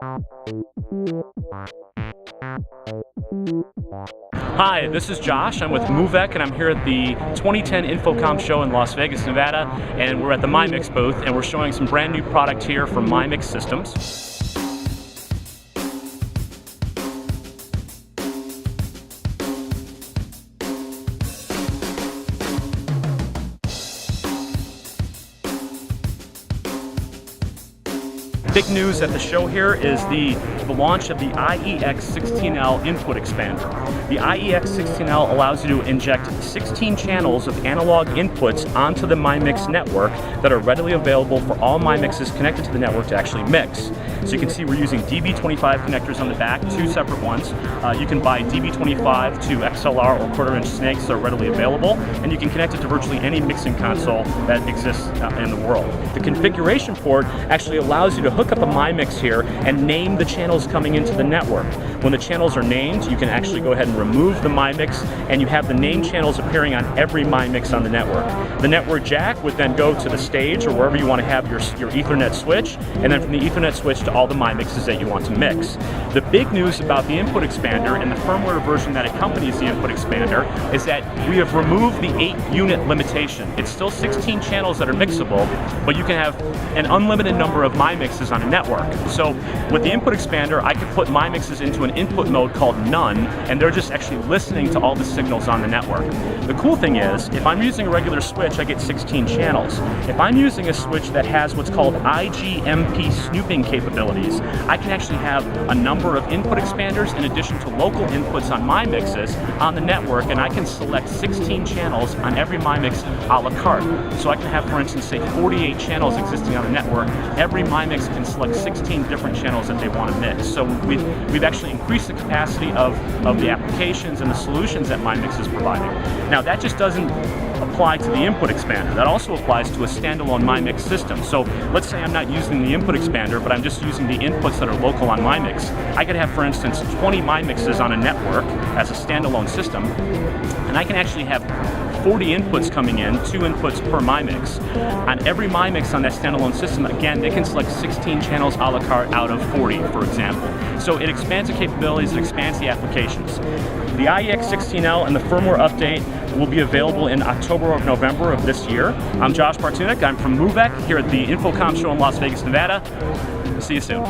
Hi, this is Josh. I'm with myMix and I'm here at the 2010 Infocomm show in Las Vegas, Nevada, and we're at the myMix booth and we're showing some brand new product here from myMix Systems. Big news at the show here is the launch of the IEX-16L input expander. The IEX-16L allows you to inject 16 channels of analog inputs onto the myMix network that are readily available for all myMixes connected to the network to actually mix. So you can see we're using DB25 connectors on the back, two separate ones. You can buy DB25 to XLR or quarter-inch snakes that are readily available, and you can connect it to virtually any mixing console that exists in the world. The configuration port actually allows you to hook up a myMix here and name the channels coming into the network. When the channels are named, you can actually go ahead and remove the myMix, and you have the named channels appearing on every myMix on the network. The network jack would then go to the stage or wherever you want to have your Ethernet switch, and then from the Ethernet switch to all the myMixes that you want to mix. The big news about the input expander and the firmware version that accompanies the input expander is that we have removed the 8-unit limitation. It's still 16 channels that are mixable, but you can have an unlimited number of myMixes on a network. So with the input expander, I could put myMixes into an input mode called none, and they're just actually listening to all the signals on the network. The cool thing is, if I'm using a regular switch, I get 16 channels. If I'm using a switch that has what's called IGMP snooping capabilities, I can actually have a number of input expanders in addition to local inputs on myMixes on the network, and I can select 16 channels on every myMix a la carte. So I can have, for instance, say 48 channels existing on the network. Every myMix can select 16 different channels that they want to mix. So we've actually increased the capacity of the applications and the solutions that myMix is providing. Now that just doesn't apply to the input expander. That also applies to a standalone myMix system. So let's say I'm not using the input expander, but I'm just using the inputs that are local on myMix. I could have, for instance, 20 myMixes on a network as a standalone system, and I can actually have 40 inputs coming in, 2 inputs per myMix. On every myMix on that standalone system, again, they can select 16 channels a la carte out of 40, for example. So it expands the capabilities, it expands the applications. The IEX-16L and the firmware update will be available in October or November of this year. I'm Josh Bartunek. I'm from myMix here at the Infocomm show in Las Vegas, Nevada. See you soon.